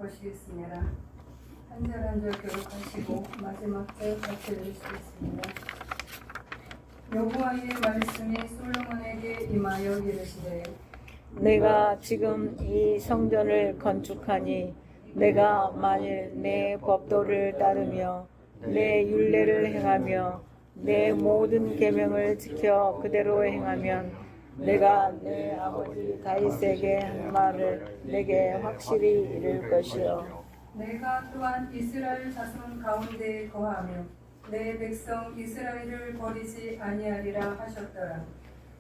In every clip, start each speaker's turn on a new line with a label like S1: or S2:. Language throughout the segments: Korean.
S1: 보시겠습니다. 한 절 한 절 교독하시고 마지막 절 같이 읽으시겠습니다. 여호와의 말씀이 솔로몬에게 임하여 이르시되
S2: 내가 지금 이 성전을 건축하니 내가 만일 내 법도를 따르며 내 율례를 행하며 내 모든 계명을 지켜 그대로 행하면 내가 내 아버지 다윗에게 한 말을 내게 확실히 이룰 것이요
S1: 내가 또한 이스라엘 자손 가운데 거하며 내 백성 이스라엘을 버리지 아니하리라 하셨더라.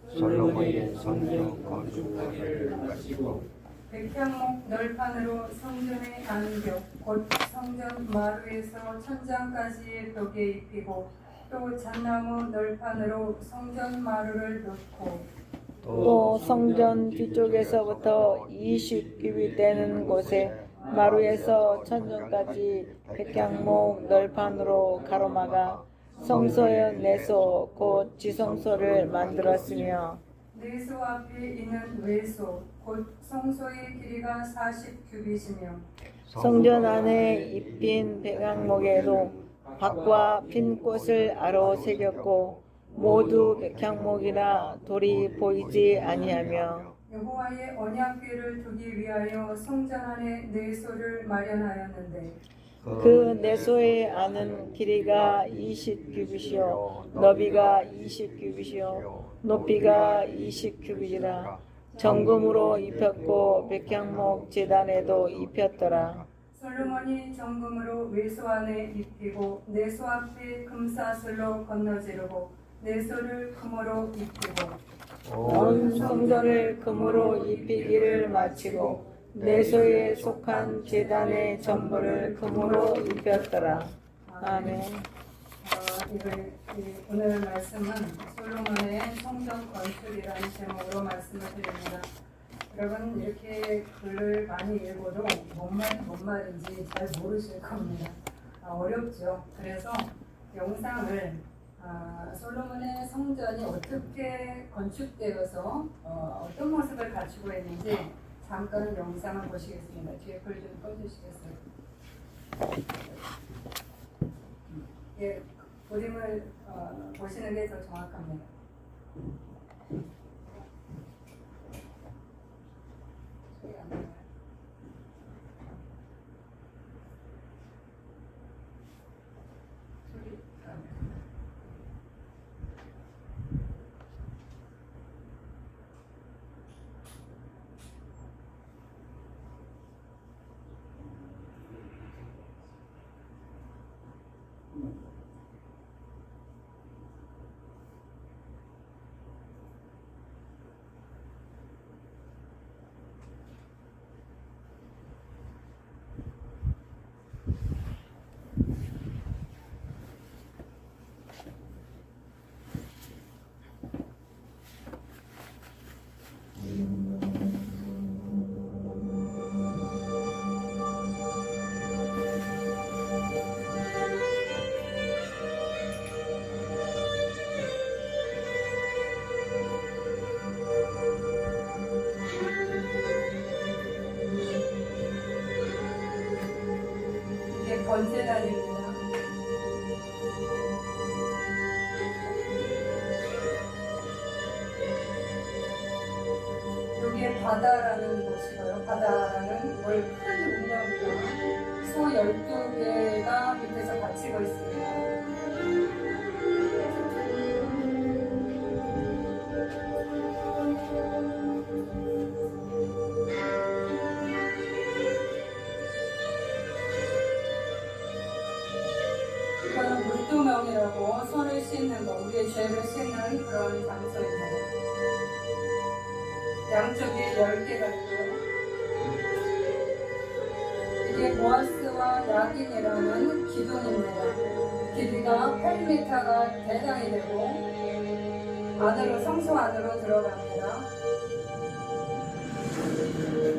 S3: 솔로몬이 성전 건축하기를 마치고
S1: 백향목 널판으로 성전의 안벽 곧 성전 마루에서 천장까지의 벽에 입히고 또 잣나무 널판으로 성전 마루를 놓고
S2: 또 성전 뒤쪽에서부터 20규빗 되는 곳에 마루에서 천정까지 백향목 널판으로 가로막아 성소의 내소 곧 지성소를 만들었으며
S1: 내소 앞에 있는 외소 곧 성소의 길이가 40규빗이며
S2: 성전 안에 입힌 백향목에도 박과 핀 꽃을 아로 새겼고 모두 백향목이라 돌이 보이지 아니하며
S1: 여호와의 언약궤를 두기 위하여 성전 안에 내소를 마련하였는데
S2: 그 내소의 안은 길이가 20규빗이요 너비가 20규빗이요 높이가 20규빗이라 정금으로 입혔고 백향목 제단에도 입혔더라.
S1: 솔로몬이 정금으로 외소 안에 입히고 내소 앞에 금사슬로 건너지르고 내소를 금으로 입히고
S2: 온 성전을 금으로 입히기를 마치고 내소에 속한 제단의 전부를 금으로 입혔더라. 아멘.
S1: 오늘 말씀은 솔로몬의 성전 건축이라는 제목으로 말씀을 드립니다. 여러분 이렇게 글을 많이 읽어도 뭔 말인지 잘 모르실 겁니다. 어렵죠. 그래서 영상을 솔로몬의 성전이 어떻게 건축되어서 어떤 모습을 갖추고 있는지 잠깐 영상을 보시겠습니다. 뒤에 불 좀 꺼주시겠어요? 예, 그림을 보시는 게 더 정확합니다. 소리 안 나요? 소리 안 나요? 이게 번제단입니다. 여기에 바다라는 곳이고요. 바다라는 큰 운명이랑 소 12개가 밑에서 받치고 있습니다. 이거는 물두멍이라고 손을 씻는 거, 우리의 죄를 씻는 그런 장소입니다. 양쪽에 10개가 있고요. 이게 보아스와 야긴이라는 기둥입니다. 길이가 8m가 대강이 되고 안으로 성소 안으로 들어갑니다.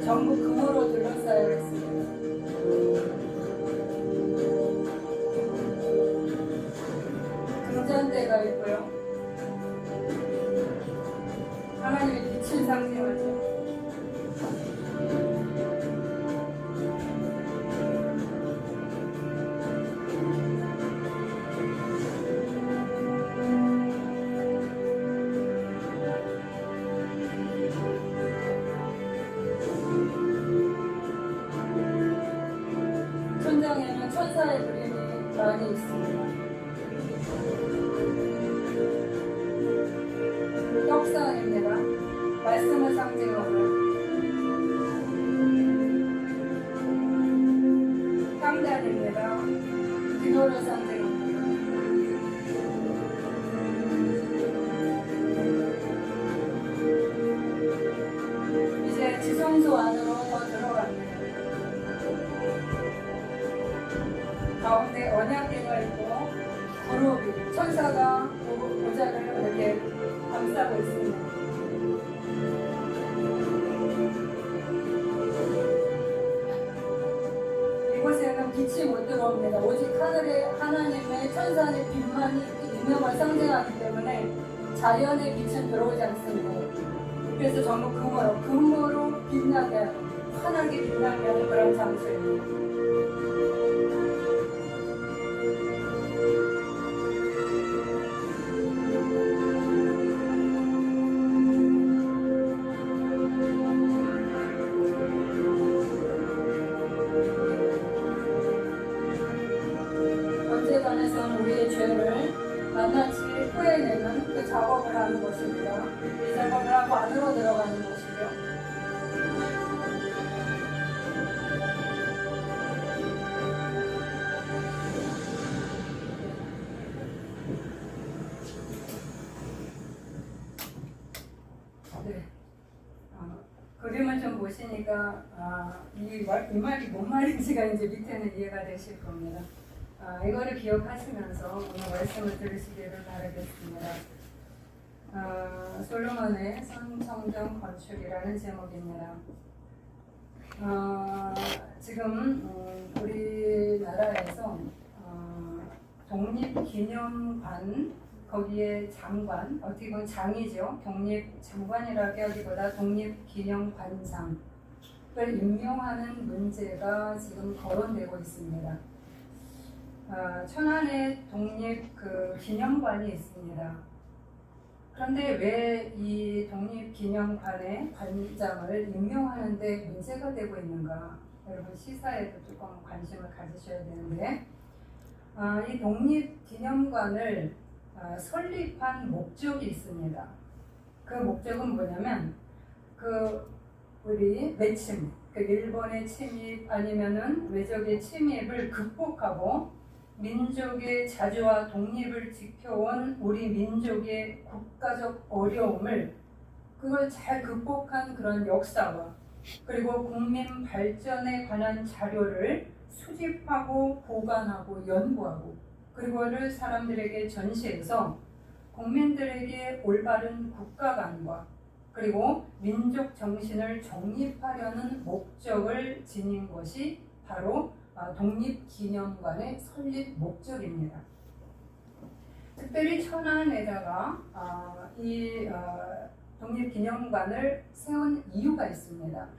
S1: 전부 금으로 둘러싸여 있습니다. 금잔대가 있고요. 하나님의 빛을 상징하죠. 많이 있습니다. 떡상입니다. 말씀을 상징하고 향단입니다. 기도를 상징합니다. 이제 지성소 안으로 더 들어갑니다. 가운데 언약궤가 있고 그룹이 천사가 보좌를 이렇게 감싸고 있습니다. 이곳에는 빛이 못 들어옵니다. 오직 하늘에 하나님의 천사의 빛만이 있는 상징하기 때문에 자연의 빛은 들어오지 않습니다. 그래서 전부 금으로 빛나게 하는, 환하게 빛나게 하는 그런 장소입니다. 번제단에서는 우리의 죄를 낱낱이 토해내는 그 작업을 하는 것입니다. 이 작업을 하고 안으로 들어가는 것이죠. 네. 그림을 좀 보시니까 이 말이 뭔 말인지가 이제 밑에는 이해가 되실 겁니다. 이거를 기억하시면서 오늘 말씀을 들으시기를 바라겠습니다. 솔로몬의 성전 건축이라는 제목입니다. 지금 우리나라에서 독립기념관, 거기에 장관, 어떻게 보면 장이죠. 독립장관이라고 하기보다 독립기념관장을 임명하는 문제가 지금 거론되고 있습니다. 천안에 독립 기념관이 있습니다. 그런데 왜 이 독립기념관의 관장을 임명하는데 문제가 되고 있는가? 여러분 시사에도 조금 관심을 가지셔야 되는데, 이 독립기념관을 설립한 목적이 있습니다. 그 목적은 뭐냐면 우리 매침, 일본의 침입 아니면은 외적의 침입을 극복하고 민족의 자주와 독립을 지켜온 우리 민족의 국가적 어려움을 그걸 잘 극복한 그런 역사와 그리고 국민 발전에 관한 자료를 수집하고 보관하고 연구하고 그리고를 사람들에게 전시해서 국민들에게 올바른 국가관과 그리고 민족 정신을 정립하려는 목적을 지닌 것이 바로 독립기념관의 설립 목적입니다. 특별히 천안에다가 이 독립기념관을 세운 이유가 있습니다.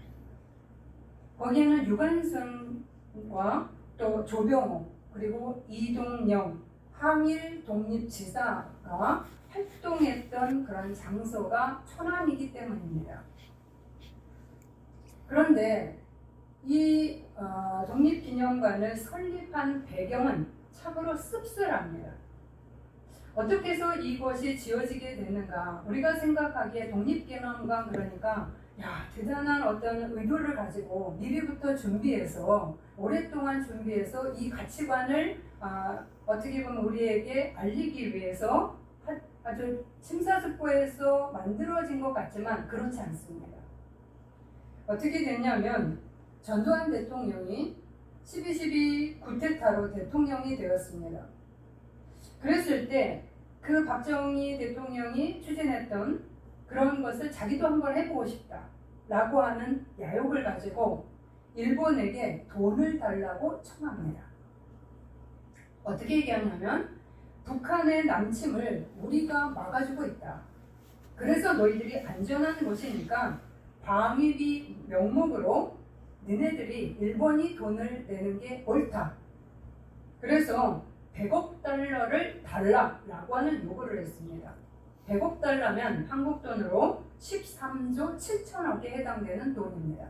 S1: 거기에는 유관순과 또 조병호 그리고 이동영 항일 독립지사가 활동했던 그런 장소가 천안이기 때문입니다. 그런데 이 독립기념관을 설립한 배경은 참으로 씁쓸합니다. 어떻게 해서 이것이 지어지게 되는가? 우리가 생각하기에 독립기념관 그러니까 대단한 어떤 의도를 가지고 미리부터 준비해서 오랫동안 준비해서 이 가치관을 어떻게 보면 우리에게 알리기 위해서 아주 심사숙고해서 만들어진 것 같지만 그렇지 않습니다. 어떻게 됐냐면 전두환 대통령이 12.12 쿠데타로 대통령이 되었습니다. 그랬을 때 그 박정희 대통령이 추진했던 그런 것을 자기도 한번 해보고 싶다라고 하는 야욕을 가지고 일본에게 돈을 달라고 청합니다. 어떻게 얘기하냐면 북한의 남침을 우리가 막아주고 있다. 그래서 너희들이 안전한 곳이니까 방위비 명목으로 너네들이 일본이 돈을 내는 게 옳다. 그래서 100억 달러를 달라라고 하는 요구를 했습니다. 100억 달러면 한국 돈으로 13조 7천억에 해당되는 돈입니다.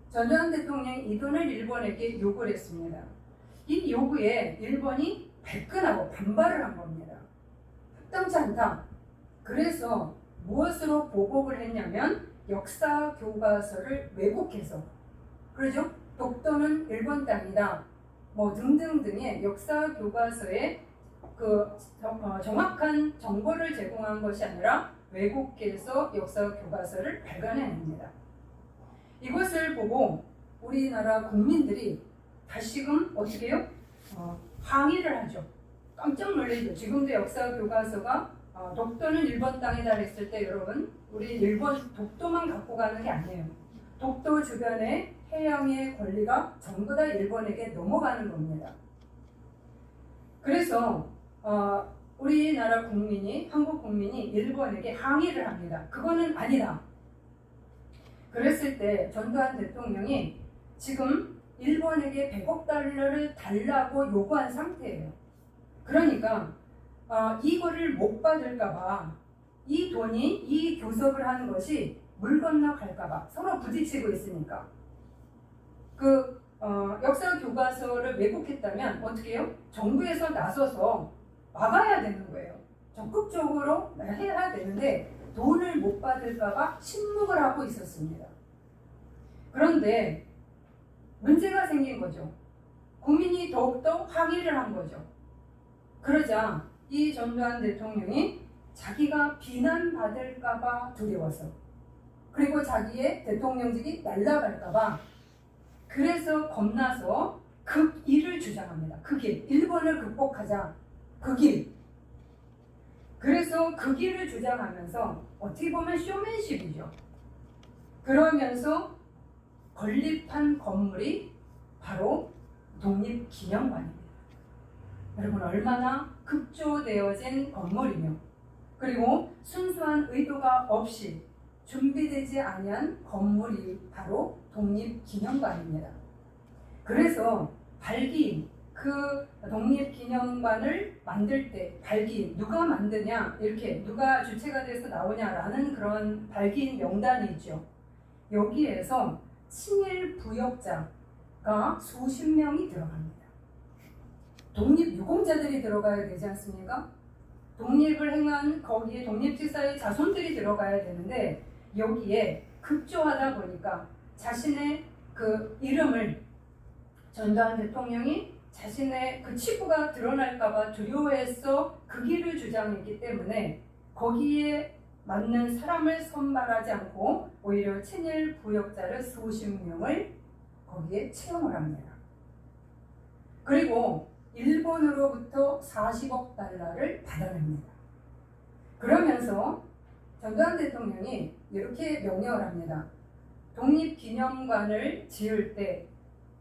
S1: 전두환 대통령이 이 돈을 일본에게 요구를 했습니다. 이 요구에 일본이 발끈하고 반발을 한 겁니다. 합당치 않다. 그래서 무엇으로 보복을 했냐면 역사 교과서를 왜곡해서, 그러죠? 독도는 일본 땅이다. 뭐 등등등의 역사 교과서에 정확한 정보를 제공한 것이 아니라 왜곡해서 역사 교과서를 발간해냅니다. 이것을 보고 우리나라 국민들이 다시금 어떻게 해요? 항의를 하죠. 깜짝 놀라죠. 지금도 역사 교과서가 독도는 일본 땅이다 했을 때 여러분, 우리 일본 독도만 갖고 가는 게 아니에요. 독도 주변의 해양의 권리가 전부 다 일본에게 넘어가는 겁니다. 그래서 우리나라 국민이, 한국 국민이 일본에게 항의를 합니다. 그거는 아니다. 그랬을 때 전두환 대통령이 지금 일본에게 100억 달러를 달라고 요구한 상태예요. 그러니까 이거를 못 받을까봐, 이 돈이 이 교섭을 하는 것이 물 건너갈까봐 서로 부딪히고 있으니까 역사 교과서를 왜곡했다면 어떻게 해요? 정부에서 나서서 막아야 되는 거예요. 적극적으로 해야 되는데 돈을 못 받을까봐 침묵을 하고 있었습니다. 그런데 문제가 생긴 거죠. 국민이 더욱더 항의를 한 거죠. 그러자 이 전두환 대통령이 자기가 비난받을까봐 두려워서, 그리고 자기의 대통령직이 날아갈까봐, 그래서 겁나서 극일을 주장합니다. 극일, 일본을 극복하자, 극일. 그래서 극일을 주장하면서 어떻게 보면 쇼맨십이죠. 그러면서 건립한 건물이 바로 독립기념관입니다. 여러분, 얼마나 급조되어진 건물이며, 그리고 순수한 의도가 없이 준비되지 아니한 건물이 바로 독립기념관입니다. 그래서 발기인, 그 독립기념관을 만들 때 발기인, 누가 만드냐, 이렇게 누가 주체가 돼서 나오냐라는 그런 발기인 명단이 있죠. 여기에서 친일 부역자가 수십 명이 들어갑니다. 독립유공자들이 들어가야 되지 않습니까? 독립을 행한 거기에 독립지사의 자손들이 들어가야 되는데, 여기에 급조하다 보니까 자신의 그 이름을, 전두환 대통령이 자신의 그 치부가 드러날까봐 두려워해서 그 길을 주장했기 때문에 거기에 맞는 사람을 선발하지 않고 오히려 친일 부역자를 수십 명을 거기에 채용을 합니다. 그리고 일본으로부터 40억 달러를 받아냅니다. 그러면서 전두환 대통령이 이렇게 명령을 합니다. 독립기념관을 지을 때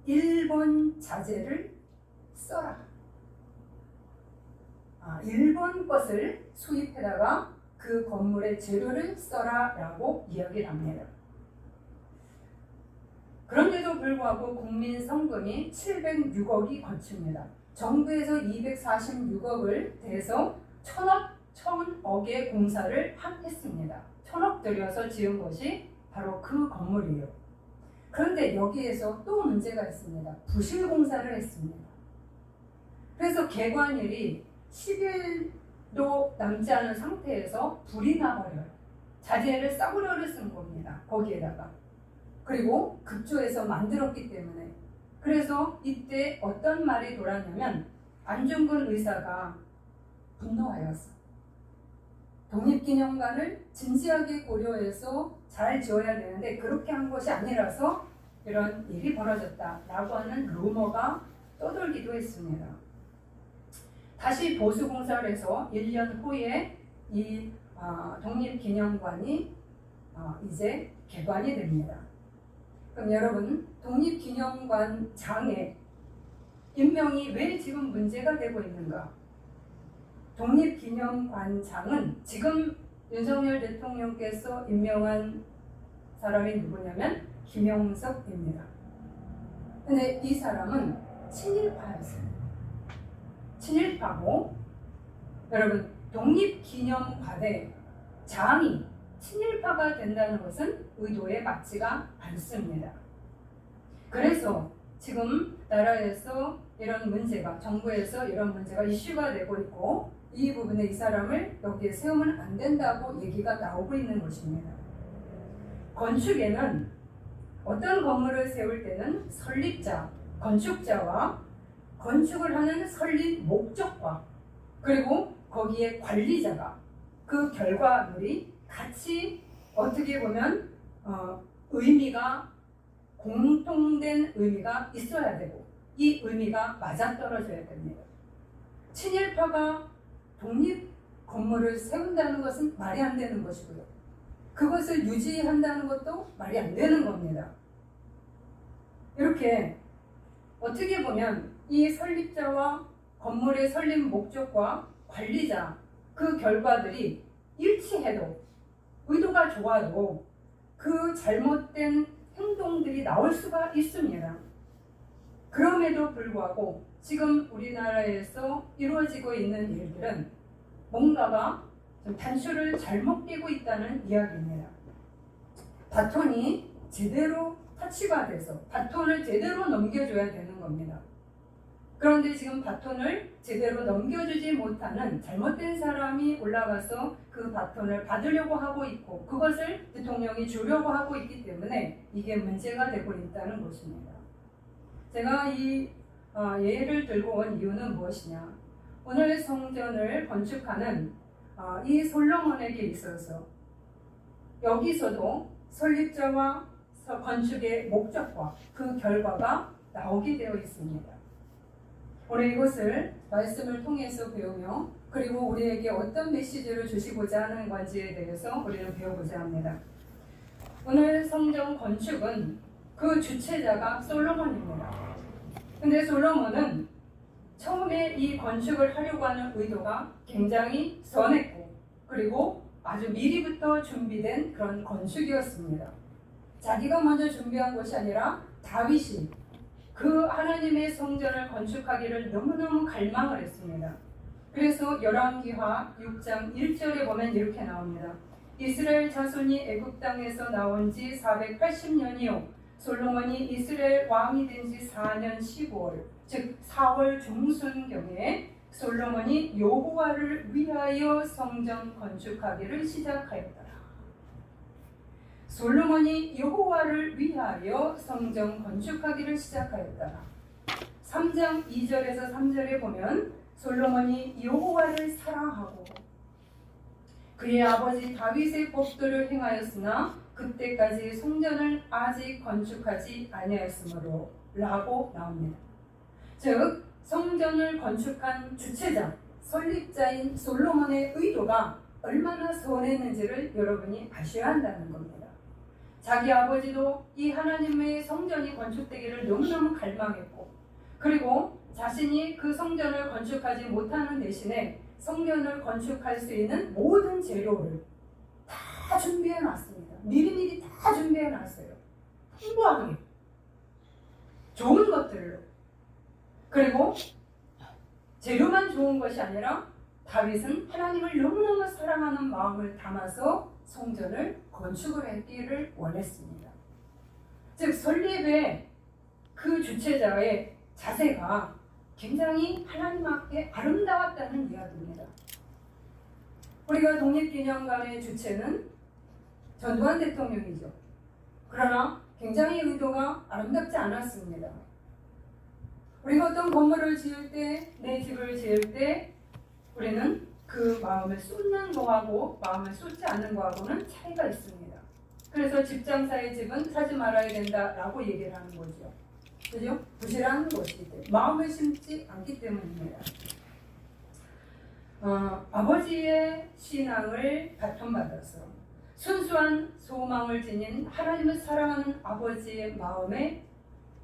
S1: 일본 자재를 써라. 일본 것을 수입해다가 그 건물의 재료를 써라 라고 이야기를 합니다. 그런데도 불구하고 국민 성금이 706억이 거칩니다. 정부에서 246억을 대서 1000억의 공사를 했습니다. 1000억 들여서 지은 것이 바로 그 건물이에요. 그런데 여기에서 또 문제가 있습니다. 부실 공사를 했습니다. 그래서 개관일이 10일도 남지 않은 상태에서 불이 나버려요. 자재를 싸구려를 쓴 겁니다. 거기에다가. 그리고 급조해서 만들었기 때문에. 그래서 이때 어떤 말이 돌았냐면 안중근 의사가 분노하였어. 독립기념관을 진지하게 고려해서 잘 지어야 되는데 그렇게 한 것이 아니라서 이런 일이 벌어졌다라고 하는 루머가 떠돌기도 했습니다. 다시 보수공사를 해서 1년 후에 이 독립기념관이 이제 개관이 됩니다. 그럼 여러분, 독립기념관 장의 임명이 왜 지금 문제가 되고 있는가? 독립기념관장은 지금 윤석열 대통령께서 임명한 사람이 누구냐면 김영석입니다. 근데 이 사람은 친일파였어요. 친일파고, 여러분, 독립기념관의 장이 친일파가 된다는 것은 의도에 맞지가 않습니다. 그래서 지금 나라에서 이런 문제가, 정부에서 이런 문제가 이슈가 되고 있고 이 부분에 이 사람을 여기에 세우면 안 된다고 얘기가 나오고 있는 것입니다. 건축에는 어떤 건물을 세울 때는 설립자, 건축자와 건축을 하는 설립 목적과 그리고 거기에 관리자가 그 결과물이 같이 어떻게 보면 의미가 공통된 의미가 있어야 되고 이 의미가 맞아떨어져야 됩니다. 친일파가 독립 건물을 세운다는 것은 말이 안 되는 것이고요. 그것을 유지한다는 것도 말이 안 되는 겁니다. 이렇게 어떻게 보면 이 설립자와 건물의 설립 목적과 관리자 그 결과들이 일치해도 의도가 좋아도 그 잘못된 행동들이 나올 수가 있습니다. 그럼에도 불구하고 지금 우리나라에서 이루어지고 있는 일들은 뭔가가 좀 단추를 잘못 끼고 있다는 이야기입니다. 바톤이 제대로 터치가 돼서 바톤을 제대로 넘겨줘야 되는 겁니다. 그런데 지금 바톤을 제대로 넘겨주지 못하는 잘못된 사람이 올라가서 그 바톤을 받으려고 하고 있고 그것을 대통령이 주려고 하고 있기 때문에 이게 문제가 되고 있다는 것입니다. 제가 이 예를 들고 온 이유는 무엇이냐? 오늘 성전을 건축하는 이 솔로몬에게 있어서 여기서도 설립자와 건축의 목적과 그 결과가 나오게 되어 있습니다. 오늘 이것을 말씀을 통해서 배우며 그리고 우리에게 어떤 메시지를 주시고자 하는 건지에 대해서 우리는 배워보자 합니다. 오늘 성전 건축은 그 주체자가 솔로몬입니다. 근데 솔로몬은 처음에 이 건축을 하려고 하는 의도가 굉장히 선했고 그리고 아주 미리부터 준비된 그런 건축이었습니다. 자기가 먼저 준비한 것이 아니라 다윗이 그 하나님의 성전을 건축하기를 너무너무 갈망을 했습니다. 그래서 열왕기하 6장 1절에 보면 이렇게 나옵니다. 이스라엘 자손이 애굽 땅에서 나온 지 480년이요 솔로몬이 이스라엘 왕이 된 지 4년 15월 즉 4월 중순경에 솔로몬이 여호와를 위하여 성전 건축하기를 시작하였더라. 솔로몬이 여호와를 위하여 성전 건축하기를 시작하였더라. 3장 2절에서 3절에 보면 솔로몬이 여호와를 사랑하고 그의 아버지 다윗의 법도를 행하였으나 그때까지 성전을 아직 건축하지 아니하였으므로 라고 나옵니다. 즉 성전을 건축한 주체자, 설립자인 솔로몬의 의도가 얼마나 선했는지를 여러분이 아셔야 한다는 겁니다. 자기 아버지도 이 하나님의 성전이 건축되기를 너무너무 갈망했고 그리고 자신이 그 성전을 건축하지 못하는 대신에 성전을 건축할 수 있는 모든 재료를 다 준비해 놨습니다. 미리미리 다 준비해 놨어요. 풍부하게 좋은 것들로 그리고 재료만 좋은 것이 아니라 다윗은 하나님을 너무너무 사랑하는 마음을 담아서 성전을 건축을 했기를 원했습니다. 즉 설립의 그 주체자의 자세가 굉장히 하나님 앞에 아름다웠다는 이야기입니다. 우리가 독립기념관의 주체는 전두환 대통령이죠. 그러나 굉장히 의도가 아름답지 않았습니다. 우리가 어떤 건물을 지을 때, 내 집을 지을 때 우리는 그 마음을 쏟는 거하고 마음을 쏟지 않는 거하고는 차이가 있습니다. 그래서 집장사의 집은 사지 말아야 된다라고 얘기를 하는 거죠. 그죠? 부실한 것이기 마음을 심지 않기 때문입니다. 아버지의 신앙을 바통받아서 순수한 소망을 지닌 하나님을 사랑하는 아버지의 마음에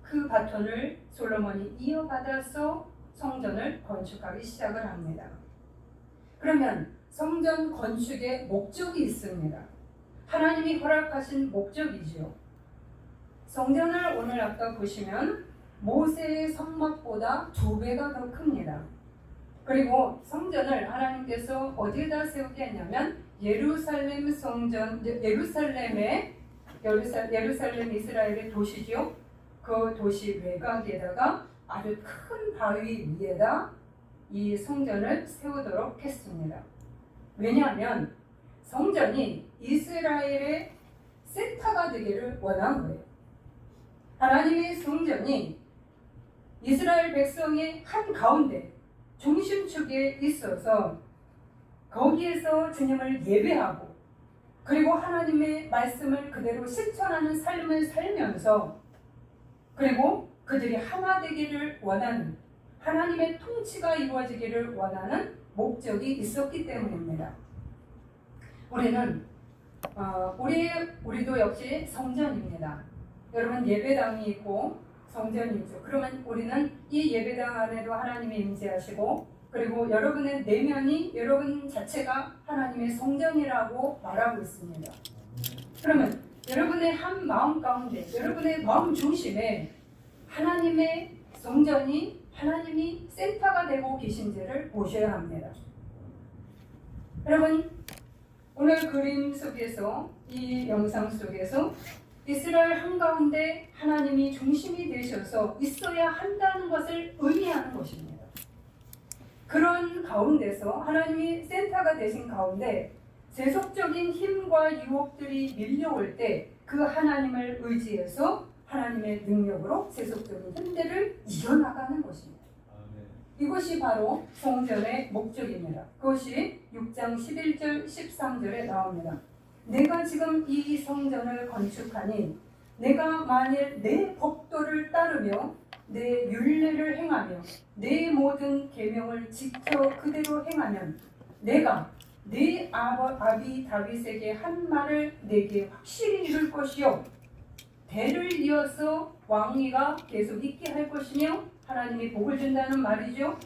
S1: 그 바톤을 솔로몬이 이어받아서 성전을 건축하기 시작을 합니다. 그러면 성전 건축의 목적이 있습니다. 하나님이 허락하신 목적이지요. 성전을 오늘 아까 보시면 모세의 성막보다 2배가 더 큽니다. 그리고 성전을 하나님께서 어디에다 세우게 했냐면 예루살렘 성전, 예루살렘 이스라엘의 도시죠. 그 도시 외곽에다가 아주 큰 바위 위에다 이 성전을 세우도록 했습니다. 왜냐하면 성전이 이스라엘의 센터가 되기를 원한 거예요. 하나님의 성전이 이스라엘 백성의 한가운데 중심축에 있어서 거기에서 주님을 예배하고 그리고 하나님의 말씀을 그대로 실천하는 삶을 살면서 그리고 그들이 하나 되기를 원하는 하나님의 통치가 이루어지기를 원하는 목적이 있었기 때문입니다. 우리도 역시 성전입니다. 여러분 예배당이 있고 성전이 있죠. 그러면 우리는 이 예배당 안에도 하나님이 임재하시고 그리고 여러분의 내면이 여러분 자체가 하나님의 성전이라고 말하고 있습니다. 그러면 여러분의 한 마음 가운데 여러분의 마음 중심에 하나님의 성전이 하나님이 센터가 되고 계신지를 보셔야 합니다. 여러분 오늘 그림 속에서 이 영상 속에서 이스라엘 한가운데 하나님이 중심이 되셔서 있어야 한다는 것을 의미하는 것입니다. 그런 가운데서 하나님이 센터가 되신 가운데 세속적인 힘과 유혹들이 밀려올 때 그 하나님을 의지해서 하나님의 능력으로 세속적인 힘들을 이겨나가는 것입니다. 이것이 바로 성전의 목적입니다. 그것이 6장 11절 13절에 나옵니다. 내가 지금 이 성전을 건축하니 내가 만일 내 법도를 따르며 내 율례를 행하며 내 모든 계명을 지켜 그대로 행하면 내가 네 아비 다윗에게 한 말을 내게 확실히 이룰 것이요 대를 이어서 왕위가 계속 있게 할 것이며 하나님이 복을 준다는 말이죠.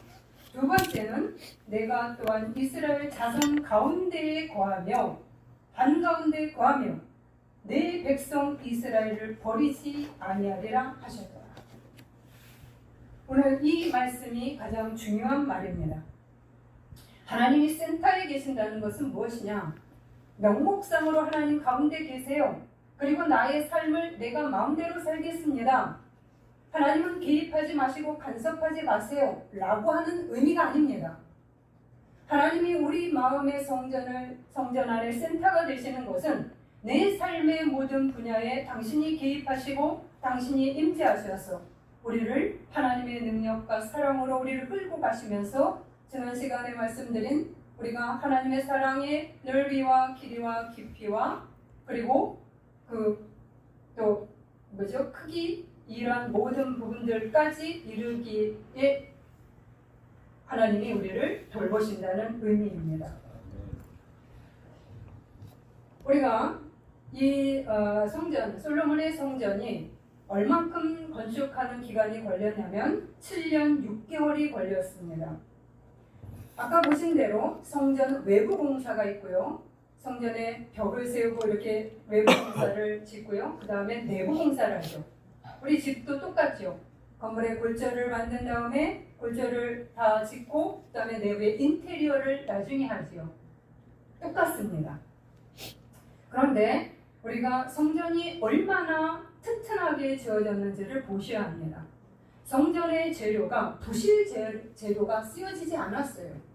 S1: 두 번째는 내가 또한 이스라엘 자손 가운데에 거하며 한가운데 거하며 내 백성 이스라엘을 버리지 아니하리라 하셨더라. 오늘 이 말씀이 가장 중요한 말입니다. 하나님이 센터에 계신다는 것은 무엇이냐? 명목상으로 하나님 가운데 계세요. 그리고 나의 삶을 내가 마음대로 살겠습니다. 하나님은 개입하지 마시고 간섭하지 마세요 라고 하는 의미가 아닙니다. 하나님이 우리 마음의 성전 안에 센터가 되시는 것은 내 삶의 모든 분야에 당신이 개입하시고 당신이 임재하셔서 우리를 하나님의 능력과 사랑으로 우리를 끌고 가시면서 지난 시간에 말씀드린 우리가 하나님의 사랑의 넓이와 길이와 깊이와 그리고 크기 이러한 모든 부분들까지 이루기에 하나님이 우리를 돌보신다는 의미입니다. 우리가 이 성전, 솔로몬의 성전이 얼만큼 건축하는 기간이 걸렸냐면 7년 6개월이 걸렸습니다. 아까 보신 대로 성전 외부 공사가 있고요. 성전에 벽을 세우고 이렇게 외부 공사를 짓고요. 그 다음에 내부 공사를 하죠. 우리 집도 똑같죠. 건물에 골조를 만든 다음에 골조를 다 짓고 그 다음에 내부의 인테리어를 나중에 하죠. 똑같습니다. 그런데 우리가 성전이 얼마나 튼튼하게 지어졌는지를 보셔야 합니다. 성전의 재료가 부실 재료가 쓰여지지 않았어요.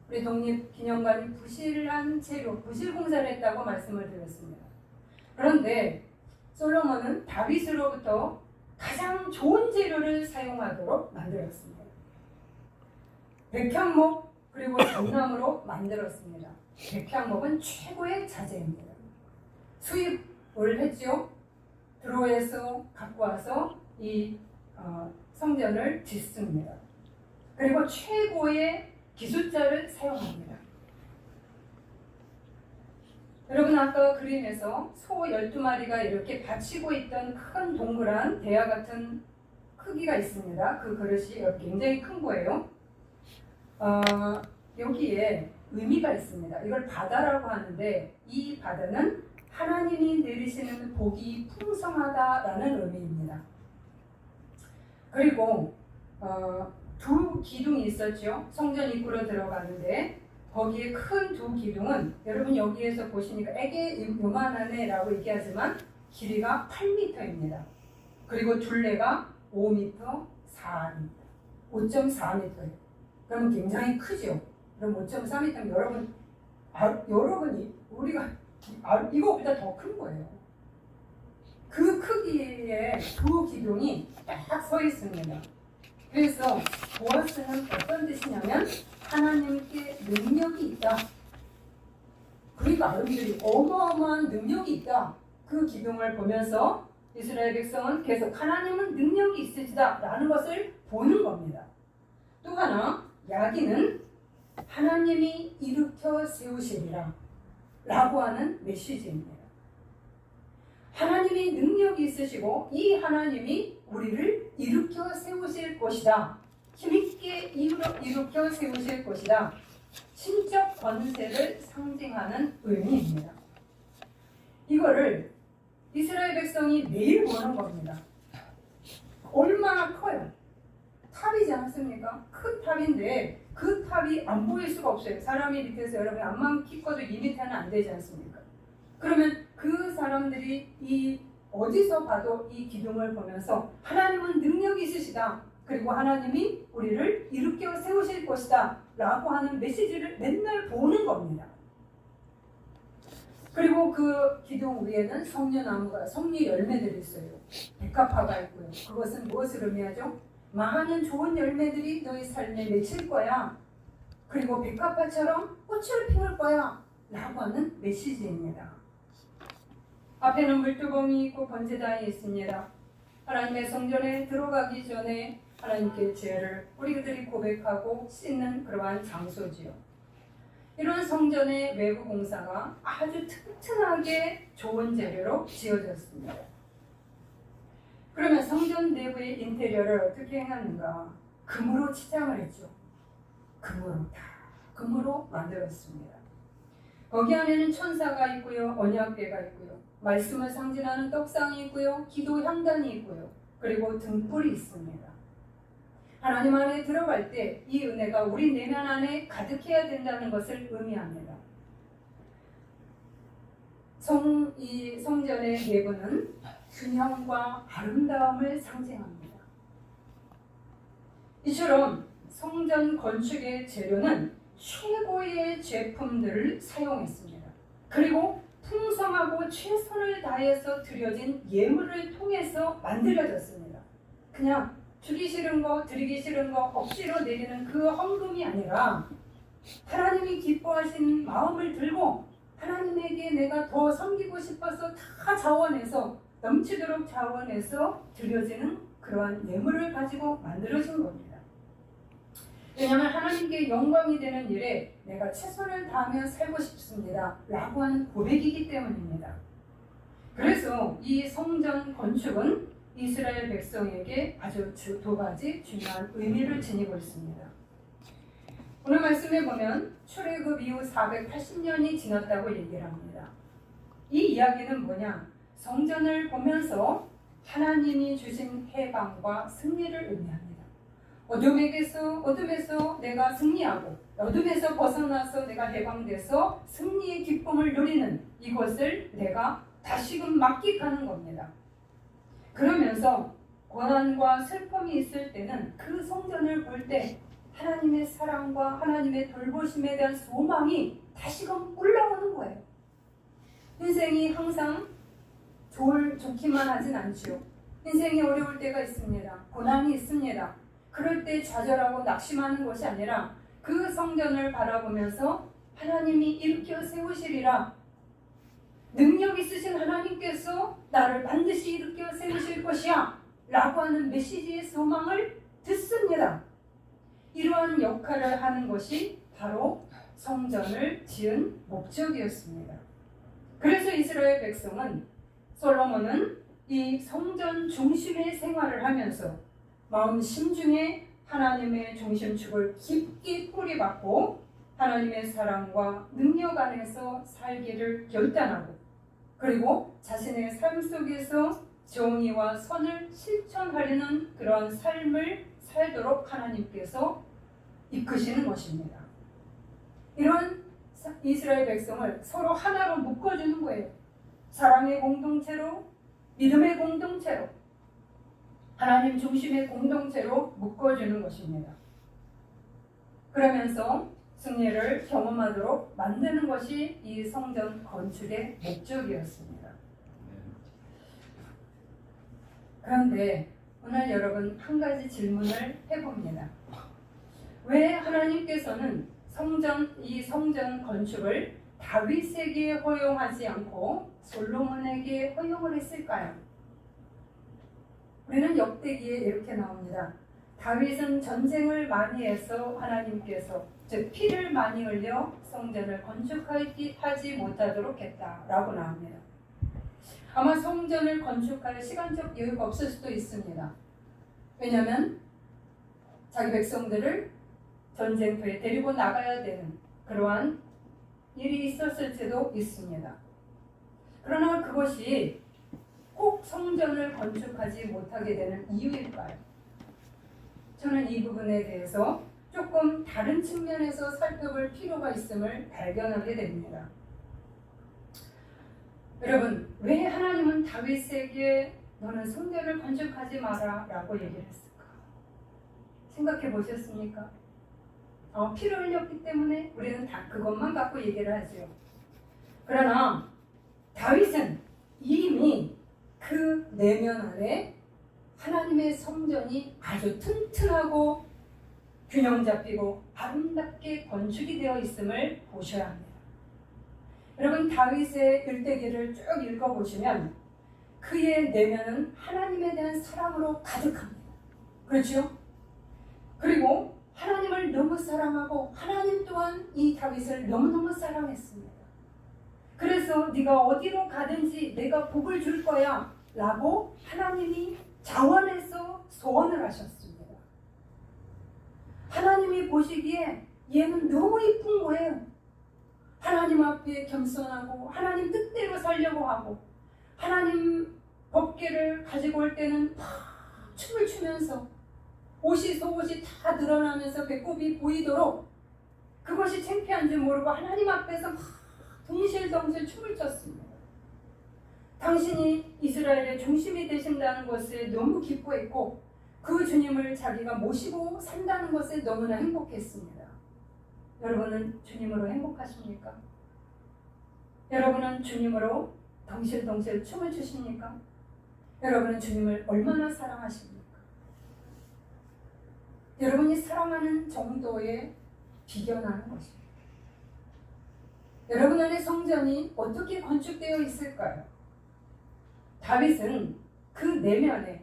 S1: 우리 독립기념관이 부실한 재료, 부실 공사를 했다고 말씀을 드렸습니다. 그런데 솔로몬은 다윗으로부터 가장 좋은 재료를 사용하도록 만들었습니다. 백향목 그리고 전나무로 만들었습니다. 백향목은 최고의 자재입니다. 수입을 했죠. 드로에서 갖고 와서 이 성전을 짓습니다. 그리고 최고의 기술자를 사용합니다. 여러분 아까 그림에서 소 12마리가 이렇게 받치고 있던 큰 동그란 대야 같은 크기가 있습니다. 그 그릇이 굉장히 큰 거예요. 여기에 의미가 있습니다. 이걸 바다라고 하는데 이 바다는 하나님이 내리시는 복이 풍성하다라는 의미입니다. 그리고 두 기둥이 있었죠. 성전 입구로 들어가는데 거기에 큰 두 기둥은 여러분 여기에서 보시니까 애게 요만하네 라고 얘기하지만 길이가 8m입니다. 그리고 둘레가 5m 4m, 5.4m예요. 그러면 굉장히 크죠. 그럼 5.4m면 여러분이 우리가 이거보다 더 큰 거예요. 그 크기의 두 기둥이 딱 서 있습니다. 그래서 보아스는 어떤 뜻이냐면 하나님께 능력이 있다. 그러니까 아름들이 어마어마한 능력이 있다. 그 기둥을 보면서 이스라엘 백성은 계속 하나님은 능력이 있으시다 라는 것을 보는 겁니다. 또 하나 야기는 하나님이 일으켜 세우시리라 라고 하는 메시지입니다. 하나님이 능력이 있으시고 이 하나님이 우리를 일으켜 세우실 것이다. 힘있게 일으켜 세우실 것이다. 신적 권세를 상징하는 의미입니다. 이거를 이스라엘 백성이 매일 보는 겁니다. 얼마나 커요? 탑이지 않습니까? 큰 탑인데 그 탑이 안 보일 수가 없어요. 사람이 밑에서 여러분 암만 키 커도 2m는 안 되지 않습니까? 그러면 그 사람들이 이 어디서 봐도 이 기둥을 보면서 하나님은 능력이 있으시다. 그리고 하나님이 우리를 일으켜 세우실 것이다. 라고 하는 메시지를 맨날 보는 겁니다. 그리고 그 기둥 위에는 성녀나무가 성리 열매들이 있어요. 백합화가 있고요. 그것은 무엇을 의미하죠? 많은 좋은 열매들이 너희 삶에 맺힐 거야. 그리고 백합화처럼 꽃을 피울 거야. 라고 하는 메시지입니다. 앞에는 물두멍이 있고 번제단이 있습니다. 하나님의 성전에 들어가기 전에 하나님께 죄를 우리들이 고백하고 씻는 그러한 장소지요. 이런 성전의 외부 공사가 아주 튼튼하게 좋은 재료로 지어졌습니다. 그러면 성전 내부의 인테리어를 어떻게 해놨는가? 금으로 치장을 했죠. 금으로 만들었습니다. 거기 안에는 천사가 있고요, 언약궤가 있고요, 말씀을 상징하는 떡상이 있고요, 기도 향단이 있고요, 그리고 등불이 있습니다. 하나님 안에 들어갈 때 이 은혜가 우리 내면 안에 가득해야 된다는 것을 의미합니다. 이 성전의 내부는 균형과 아름다움을 상징합니다. 이처럼 성전 건축의 재료는 최고의 제품들을 사용했습니다. 그리고 풍성하고 최선을 다해서 드려진 예물을 통해서 만들어졌습니다. 그냥 주기 싫은 거, 드리기 싫은 거 억지로 내리는 그 헌금이 아니라 하나님이 기뻐하시는 마음을 들고 하나님에게 내가 더 섬기고 싶어서 다 자원해서 넘치도록 자원해서 드려지는 그러한 예물을 가지고 만들어진 겁니다. 왜냐하면 하나님께 영광이 되는 일에 내가 최선을 다하며 살고 싶습니다 라고 하는 고백이기 때문입니다. 그래서 이 성전 건축은 이스라엘 백성에게 아주 두 가지 중요한 의미를 지니고 있습니다. 오늘 말씀에 보면 출애굽 이후 480년이 지났다고 얘기를 합니다. 이 이야기는 뭐냐? 성전을 보면서 하나님이 주신 해방과 승리를 의미합니다. 어둠에서 내가 승리하고 어둠에서 벗어나서 내가 해방돼서 승리의 기쁨을 누리는 이것을 내가 다시금 만끽하는 겁니다. 그러면서 고난과 슬픔이 있을 때는 그 성전을 볼 때 하나님의 사랑과 하나님의 돌보심에 대한 소망이 다시금 올라오는 거예요. 인생이 항상 좋기만 하진 않죠. 인생이 어려울 때가 있습니다. 고난이 있습니다. 그럴 때 좌절하고 낙심하는 것이 아니라 그 성전을 바라보면서 하나님이 일으켜 세우시리라. 능력 있으신 하나님께서 나를 반드시 일으켜 세우실 것이야 라고 하는 메시지의 소망을 듣습니다. 이러한 역할을 하는 것이 바로 성전을 지은 목적이었습니다. 그래서 이스라엘 백성은 솔로몬은 이 성전 중심의 생활을 하면서 마음 심중에 하나님의 중심축을 깊게 뿌리박고 하나님의 사랑과 능력 안에서 살기를 결단하고 그리고 자신의 삶 속에서 정의와 선을 실천하려는 그러한 삶을 살도록 하나님께서 이끄시는 것입니다. 이런 이스라엘 백성을 서로 하나로 묶어주는 거예요. 사랑의 공동체로, 믿음의 공동체로. 하나님 중심의 공동체로 묶어주는 것입니다. 그러면서 승리를 경험하도록 만드는 것이 이 성전 건축의 목적이었습니다. 그런데 오늘 여러분 한 가지 질문을 해봅니다. 왜 하나님께서는 이 성전 건축을 다윗에게 허용하지 않고 솔로몬에게 허용을 했을까요? 우리는 역대기에 이렇게 나옵니다. 다윗은 전쟁을 많이 해서 하나님께서 즉 피를 많이 흘려 성전을 건축하지 못하도록 했다라고 나옵니다. 아마 성전을 건축할 시간적 여유가 없을 수도 있습니다. 왜냐하면 자기 백성들을 전쟁터에 데리고 나가야 되는 그러한 일이 있었을지도 있습니다. 그러나 그것이 꼭 성전을 건축하지 못하게 되는 이유일까요? 저는 이 부분에 대해서 조금 다른 측면에서 살펴볼 필요가 있음을 발견하게 됩니다. 여러분, 왜 하나님은 다윗에게 너는 성전을 건축하지 마라 라고 얘기를 했을까? 생각해 보셨습니까? 피를 흘렸기 때문에 우리는 다 그것만 갖고 얘기를 하죠. 그러나 다윗은 이미 그 내면 아래 하나님의 성전이 아주 튼튼하고 균형 잡히고 아름답게 건축이 되어 있음을 보셔야 합니다. 여러분 다윗의 일대기를 쭉 읽어보시면 그의 내면은 하나님에 대한 사랑으로 가득합니다. 그렇죠? 그리고 하나님을 너무 사랑하고 하나님 또한 이 다윗을 너무너무 사랑했습니다. 그래서 네가 어디로 가든지 내가 복을 줄 거야 라고 하나님이 자원해서 소원을 하셨습니다. 하나님이 보시기에 얘는 너무 이쁜 거예요. 하나님 앞에 겸손하고 하나님 뜻대로 살려고 하고 하나님 법궤를 가지고 올 때는 막 춤을 추면서 옷이 속옷이 다 드러나면서 배꼽이 보이도록 그것이 창피한 줄 모르고 하나님 앞에서 막 덩실덩실 춤을 췄습니다. 당신이 이스라엘의 중심이 되신다는 것에 너무 기뻐했고 그 주님을 자기가 모시고 산다는 것에 너무나 행복했습니다. 여러분은 주님으로 행복하십니까? 여러분은 주님으로 덩실덩실 춤을 추십니까? 여러분은 주님을 얼마나 사랑하십니까? 여러분이 사랑하는 정도에 비견하는 것입니다. 여러분 안의 성전이 어떻게 건축되어 있을까요? 다윗은 그 내면에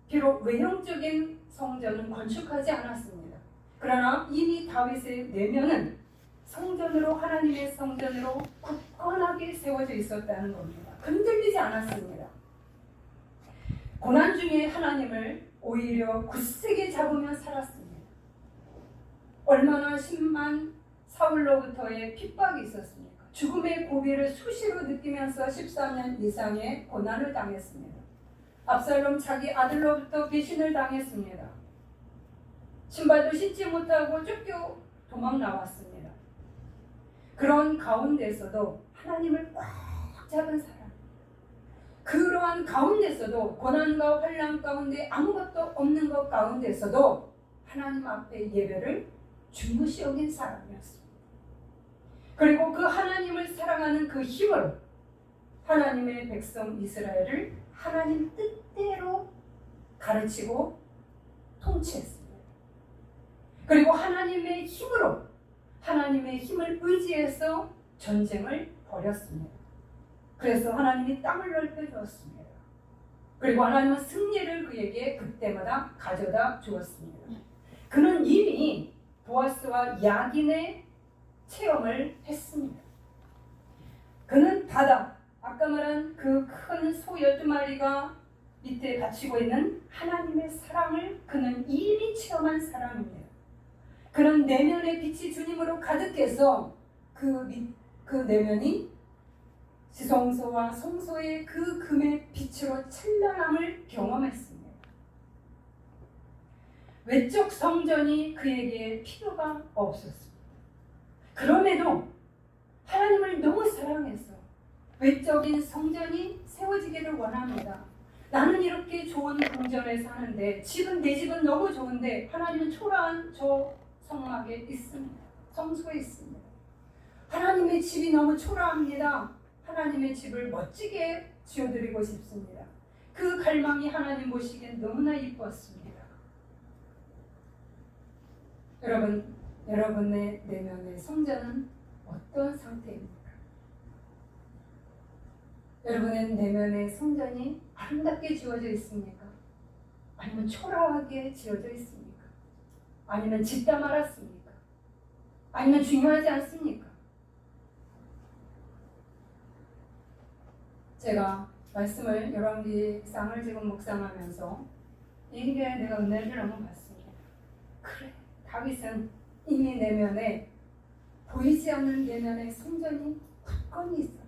S1: 비록 외형적인 성전은 건축하지 않았습니다. 그러나 이미 다윗의 내면은 성전으로 하나님의 성전으로 굳건하게 세워져 있었다는 겁니다. 흔들리지 않았습니다. 고난 중에 하나님을 오히려 굳세게 잡으며 살았습니다. 얼마나 심한 사울로부터의 핍박이 있었습니까? 죽음의 고비를 수시로 느끼면서 13년 이상의 고난을 당했습니다. 압살롬 자기 아들로부터 배신을 당했습니다. 신발도 신지 못하고 쫓겨 도망 나왔습니다. 그런 가운데서도 하나님을 꽉 잡은 사람, 그러한 가운데서도 고난과 환난 가운데 아무것도 없는 것 가운데서도 하나님 앞에 예배를 중요시 여긴 사람이었습니다. 그리고 그 하나님을 사랑하는 그 힘으로 하나님의 백성 이스라엘을 하나님 뜻대로 가르치고 통치했습니다. 그리고 하나님의 힘으로 하나님의 힘을 의지해서 전쟁을 벌였습니다. 그래서 하나님이 땅을 넓혀주었습니다. 그리고 하나님은 승리를 그에게 그때마다 가져다 주었습니다. 그는 이미 보아스와 야긴의 체험을 했습니다. 그는 바다, 아까 말한 그 큰 소 12마리가 밑에 갇히고 있는 하나님의 사랑을 그는 이미 체험한 사람입니다. 그는 내면의 빛이 주님으로 가득해서 그 내면이 지성소와 성소의 그 금의 빛으로 찬란함을 경험했습니다. 외적 성전이 그에게 필요가 없었습니다. 그럼에도 하나님을 너무 사랑해서 외적인 성전이 세워지기를 원합니다. 나는 이렇게 좋은 궁전에 사는데 내 집은 너무 좋은데 하나님은 초라한 저 성막에 있습니다. 성소에 있습니다. 하나님의 집이 너무 초라합니다. 하나님의 집을 멋지게 지어드리고 싶습니다. 그 갈망이 하나님 보시기엔 너무나 이뻤습니다. 여러분, 여러분의 내면의 성전은 어떤 상태입니까? 여러분의 내면의 성전이 아름답게 지어져 있습니까? 아니면 초라하게 지어져 있습니까? 아니면 짓다 말았습니까? 아니면 중요하지 않습니까? 제가 말씀을 열왕기상을 지금 묵상하면서 이게 내가 은혜를 한번 봤습니다. 그래, 다윗은 이미 내면에 보이지 않는 내면의 성전이 굳건히 있었다.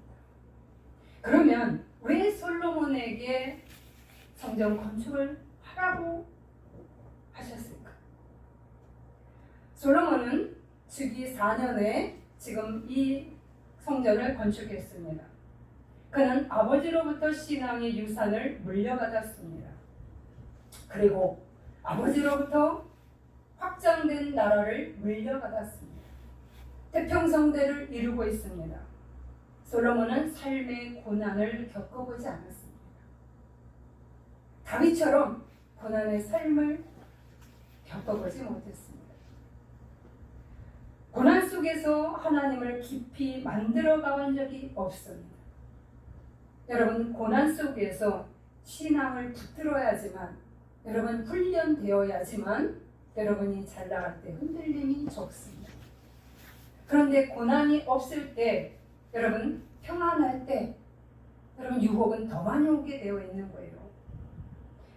S1: 그러면 왜 솔로몬에게 성전 건축을 하라고 하셨을까? 솔로몬은 즉위 4년에 지금 이 성전을 건축했습니다. 그는 아버지로부터 신앙의 유산을 물려받았습니다. 그리고 아버지로부터 확장된 나라를 물려받았습니다. 태평성대를 이루고 있습니다. 솔로몬은 삶의 고난을 겪어보지 않았습니다. 다윗처럼 고난의 삶을 겪어보지 못했습니다. 고난 속에서 하나님을 깊이 만들어 가본 적이 없습니다. 여러분, 고난 속에서 신앙을 붙들어야지만, 여러분 훈련되어야지만 여러분이 잘 나갈 때 흔들림이 적습니다. 그런데 고난이 없을 때, 여러분 평안할 때, 여러분 유혹은 더 많이 오게 되어 있는 거예요.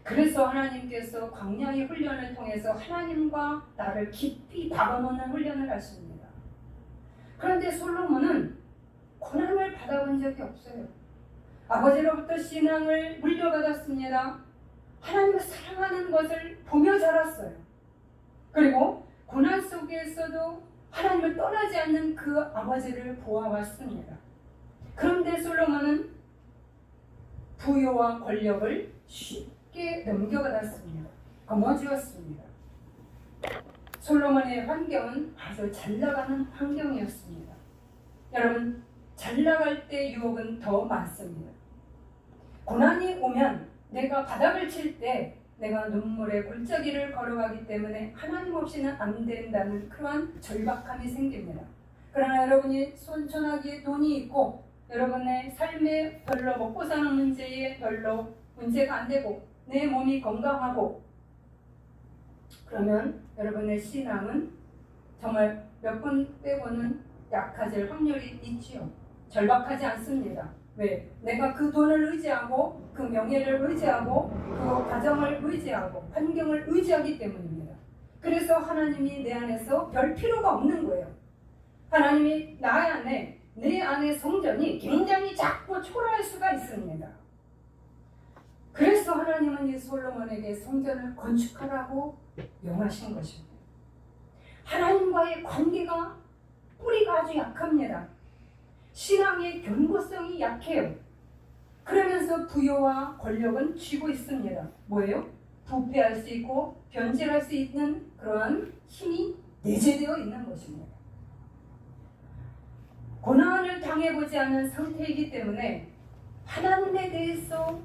S1: 그래서 하나님께서 광야의 훈련을 통해서 하나님과 나를 깊이 박아놓는 훈련을 하십니다. 그런데 솔로몬은 고난을 받아본 적이 없어요. 아버지로부터 신앙을 물려받았습니다. 하나님을 사랑하는 것을 보며 자랐어요. 그리고 고난 속에서도 하나님을 떠나지 않는 그 아버지를 보아왔습니다. 그런데 솔로몬은 부여와 권력을 쉽게 넘겨받았습니다. 거머쥐었습니다. 솔로몬의 환경은 아주 잘 나가는 환경이었습니다. 여러분, 잘 나갈 때 유혹은 더 많습니다. 고난이 오면 내가 바닥을 칠 때 내가 눈물의 골짜기를 걸어가기 때문에 하나님 없이는 안 된다는 그러한 절박함이 생깁니다. 그러나 여러분이 손천하기에 돈이 있고 여러분의 삶에 별로 먹고 사는 문제에 별로 문제가 안 되고 내 몸이 건강하고, 그러면 여러분의 신앙은 정말 몇 분 빼고는 약해질 확률이 있지요. 절박하지 않습니다. 왜? 내가 그 돈을 의지하고 그 명예를 의지하고 그 가정을 의지하고 환경을 의지하기 때문입니다. 그래서 하나님이 내 안에서 별 필요가 없는 거예요. 하나님이 내 안에 성전이 굉장히 작고 초라할 수가 있습니다. 그래서 하나님은 이 솔로몬에게 성전을 건축하라고 명하신 것입니다. 하나님과의 관계가 뿌리가 아주 약합니다. 신앙의 견고성이 약해요. 그러면서 부여와 권력은 쥐고 있습니다. 뭐예요? 부패할 수 있고 변질할 수 있는 그러한 힘이 내재되어 있는 것입니다. 고난을 당해보지 않은 상태이기 때문에 하나님에 대해서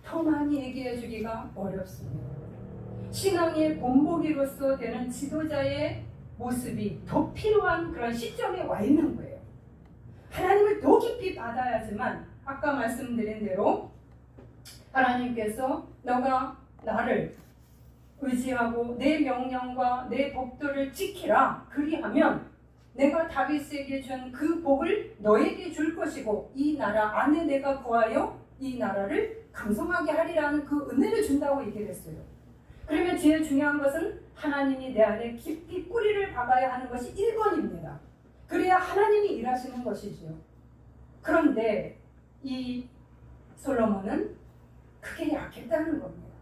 S1: 더 많이 얘기해 주기가 어렵습니다. 신앙의 본보기로서 되는 지도자의 모습이 더 필요한 그런 시점에 와 있는 거예요. 하나님을 더 깊이 받아야지만, 아까 말씀드린 대로 하나님께서 너가 나를 의지하고 내 명령과 내 법도를 지키라, 그리하면 내가 다윗에게 준 그 복을 너에게 줄 것이고 이 나라 안에 내가 구하여 이 나라를 강성하게 하리라는 그 은혜를 준다고 얘기를 했어요. 그러면 제일 중요한 것은 하나님이 내 안에 깊이 뿌리를 박아야 하는 것이 1번입니다. 그래야 하나님이 일하시는 것이지요. 그런데 이 솔로몬은 그게 약했다는 겁니다.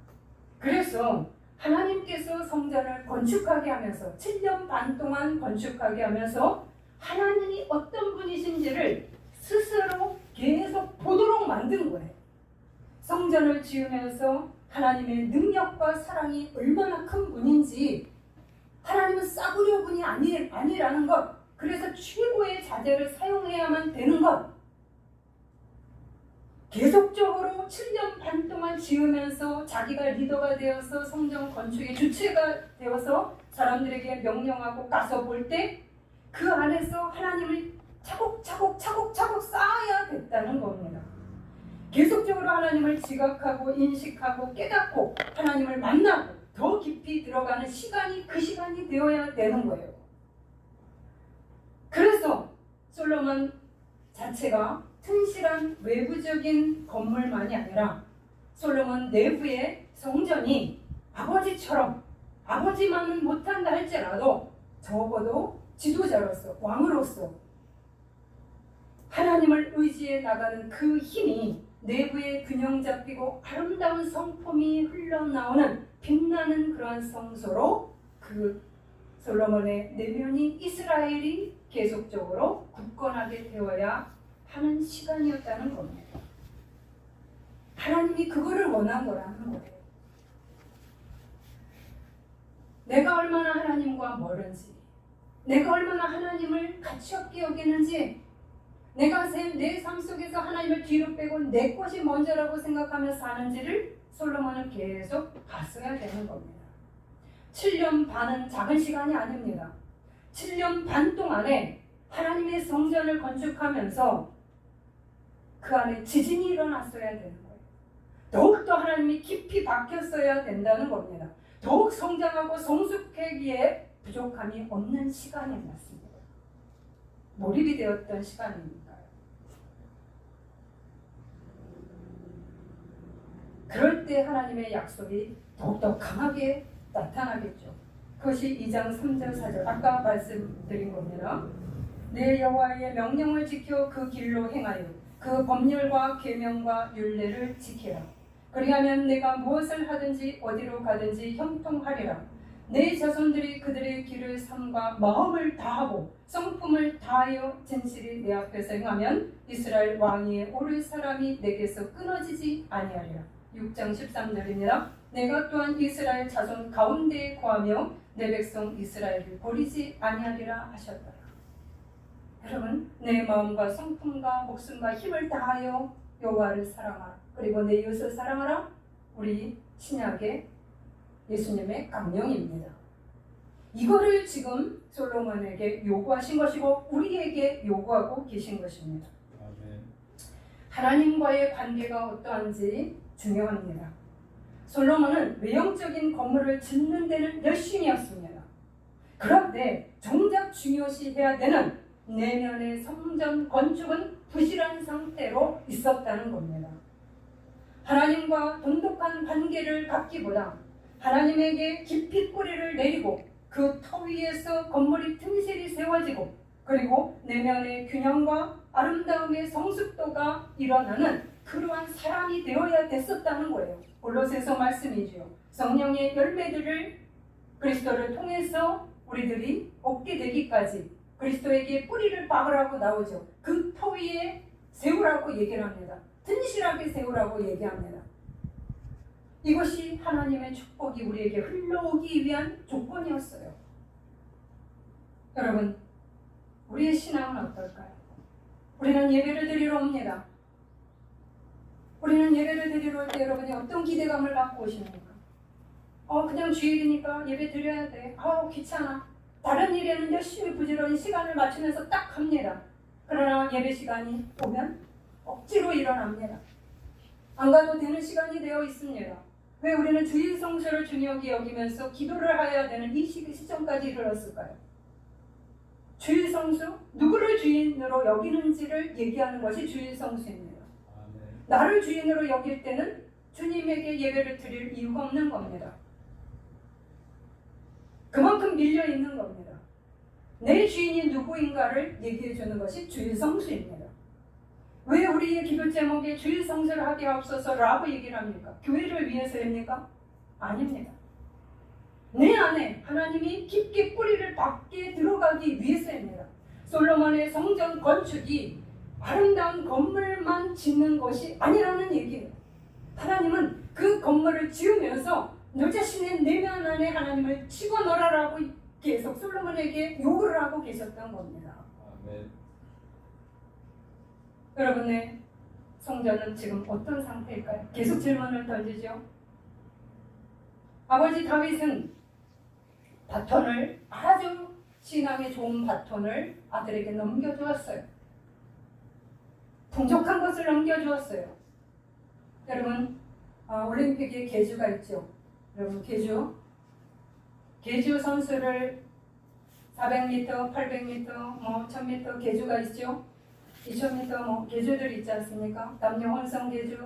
S1: 그래서 하나님께서 성전을 건축하게 하면서 7년 반 동안 건축하게 하면서 하나님이 어떤 분이신지를 스스로 계속 보도록 만든 거예요. 성전을 지으면서 하나님의 능력과 사랑이 얼마나 큰 분인지, 하나님은 싸구려 분이 아니라는 것, 그래서 최고의 자재를 사용해야만 되는 것, 계속적으로 7년 반 동안 지으면서 자기가 리더가 되어서 성전 건축의 주체가 되어서 사람들에게 명령하고 가서 볼 때 그 안에서 하나님을 차곡차곡 쌓아야 됐다는 겁니다. 계속적으로 하나님을 지각하고 인식하고 깨닫고 하나님을 만나고 더 깊이 들어가는 시간이 그 시간이 되어야 되는 거예요. 그래서 솔로몬 자체가 튼실한 외부적인 건물만이 아니라 솔로몬 내부의 성전이 아버지처럼, 아버지만은 못한다 할지라도 적어도 지도자로서, 왕으로서 하나님을 의지해 나가는 그 힘이 내부에 균형 잡히고 아름다운 성품이 흘러나오는 빛나는 그러한 성소로 그 솔로몬의 내면이 이스라엘이 계속적으로 굳건하게 되어야 하는 시간이었다는 겁니다. 하나님이 그거를 원한 거라는 거예요. 내가 얼마나 하나님과 멀은지, 내가 얼마나 하나님을 가치 없게 여기는지, 내가 내 삶 속에서 하나님을 뒤로 빼고 내 것이 먼저라고 생각하며 사는지를 솔로몬은 계속 봤어야 되는 겁니다. 7년 반은 작은 시간이 아닙니다. 7년 반 동안에 하나님의 성전을 건축하면서 그 안에 지진이 일어났어야 되는 거예요. 더욱더 하나님이 깊이 박혔어야 된다는 겁니다. 더욱 성장하고 성숙하기에 부족함이 없는 시간이었습니다. 몰입이 되었던 시간이니까요. 그럴 때 하나님의 약속이 더욱더 강하게 나타나겠죠. 그것이 2장 3절 4절 아까 말씀드린 겁니다. 내 여호와의 명령을 지켜 그 길로 행하여 그 법률과 계명과 율례를 지키라. 그리하면 내가 무엇을 하든지 어디로 가든지 형통하리라. 내 자손들이 그들의 길을 삼가 마음을 다하고 성품을 다하여 진실이 내 앞에서 행하면 이스라엘 왕위에 오를 사람이 내게서 끊어지지 아니하리라. 6장 13절입니다. 내가 또한 이스라엘 자손 가운데에 거하며 내 백성 이스라엘을 버리지 아니하리라 하셨더라. 여러분, 내 마음과 성품과 목숨과 힘을 다하여 여호와를 사랑하라. 그리고 내 이웃을 사랑하라. 우리 신약의 예수님의 강령입니다. 이거를 지금 솔로몬에게 요구하신 것이고 우리에게 요구하고 계신 것입니다. 하나님과의 관계가 어떠한지 중요합니다. 솔로몬은 외형적인 건물을 짓는 데는 열심이었습니다. 그런데 정작 중요시해야 되는 내면의 성전 건축은 부실한 상태로 있었다는 겁니다. 하나님과 돈독한 관계를 갖기보다 하나님에게 깊이 뿌리를 내리고 그 터 위에서 건물이 튼실히 세워지고 그리고 내면의 균형과 아름다움의 성숙도가 일어나는 그러한 사람이 되어야 됐었다는 거예요. 골로새서 말씀이죠. 성령의 열매들을 그리스도를 통해서 우리들이 얻게 되기까지 그리스도에게 뿌리를 박으라고 나오죠. 그 터 위에 세우라고 얘기를 합니다. 튼실하게 세우라고 얘기합니다. 이것이 하나님의 축복이 우리에게 흘러오기 위한 조건이었어요. 여러분, 우리의 신앙은 어떨까요? 우리는 예배를 드리러 옵니다. 우리는 예배를 드리러 올 때 여러분이 어떤 기대감을 갖고 오십니까? 그냥 주일이니까 예배 드려야 돼. 귀찮아. 다른 일에는 열심히 부지런히 시간을 맞추면서 딱 합니다. 그러나 예배 시간이 오면 억지로 일어납니다. 안 가도 되는 시간이 되어 있습니다. 왜 우리는 주일 성수를 중요하게 여기면서 기도를 해야 되는 이 시점까지 이르렀을까요? 주일 성수? 누구를 주인으로 여기는지를 얘기하는 것이 주일 성수입니다. 나를 주인으로 여길 때는 주님에게 예배를 드릴 이유가 없는 겁니다. 그만큼 밀려 있는 겁니다. 내 주인이 누구인가를 얘기해 주는 것이 주일 성수입니다. 왜 우리의 기도 제목에 주일 성수를 하게 하옵소서라고 얘기를 합니까? 교회를 위해서입니까? 아닙니다. 내 안에 하나님이 깊게 뿌리를 박게 들어가기 위해서입니다. 솔로몬의 성전 건축이 아름다운 건물만 짓는 것이 아니라는 얘기예요. 하나님은 그 건물을 지으면서 너 자신의 내면 안에 하나님을 집어넣으라고 계속 솔로몬에게 요구를 하고 계셨던 겁니다.
S3: 아멘.
S1: 여러분의 성전은 지금 어떤 상태일까요? 계속 질문을 던지죠. 아버지 다윗은 바톤을, 아주 신앙에 좋은 바톤을 아들에게 넘겨주었어요. 풍족한 것을 넘겨주었어요. 여러분, 올림픽에 계주가 있죠. 여러분, 계주 선수를 400m, 800m, 1000m 계주가 있죠. 2000m 계주들이 있지 않습니까? 남녀 혼성 계주,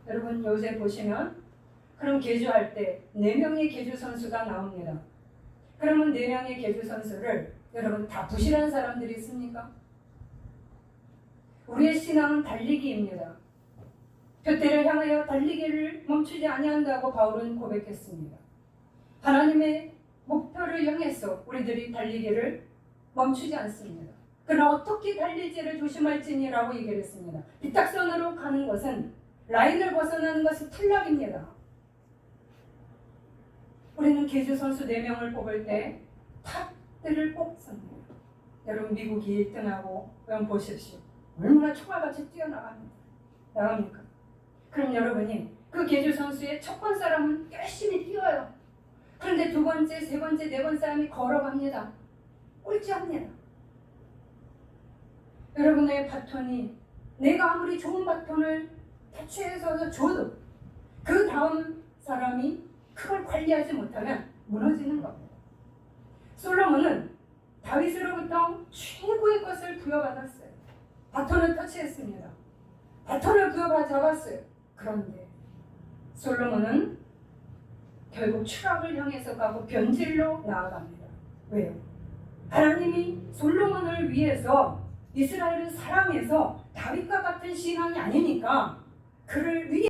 S1: 여러분 요새 보시면 그럼 계주할 때 4명의 계주 선수가 나옵니다. 그러면 4명의 계주 선수를 여러분 다 부실한 사람들이 있습니까? 우리의 신앙은 달리기입니다. 표대를 향하여 달리기를 멈추지 아니한다고 바울은 고백했습니다. 하나님의 목표를 향해서 우리들이 달리기를 멈추지 않습니다. 그러나 어떻게 달릴지를 조심할지니라고 얘기를 했습니다. 비탁선으로 가는 것은, 라인을 벗어나는 것은 탈락입니다. 우리는 계주 선수 4명을 뽑을 때 탑들을 뽑습니다. 여러분 미국이 1등하고 그럼 보십시오. 얼마나 총알같이 나갑니까? 그럼 여러분이 그 계주 선수의 첫 번 사람은 열심히 뛰어요. 그런데 2번째, 3번째, 4번 사람이 걸어갑니다. 꼴찌합니다. 여러분의 바톤이 내가 아무리 좋은 바톤을 터치해서 줘도 그 다음 사람이 그걸 관리하지 못하면 무너지는 겁니다. 솔로몬은 다윗으로부터 최고의 것을 부여받았어요. 바톤을 터치했습니다. 바톤을 부여잡았어요. 그런데 솔로몬은 결국 추락을 향해서 가고 변질로 나아갑니다. 왜요? 하나님이 솔로몬을 위해서 이스라엘을 사랑해서 다윗과 같은 신앙이 아니니까 그를 위해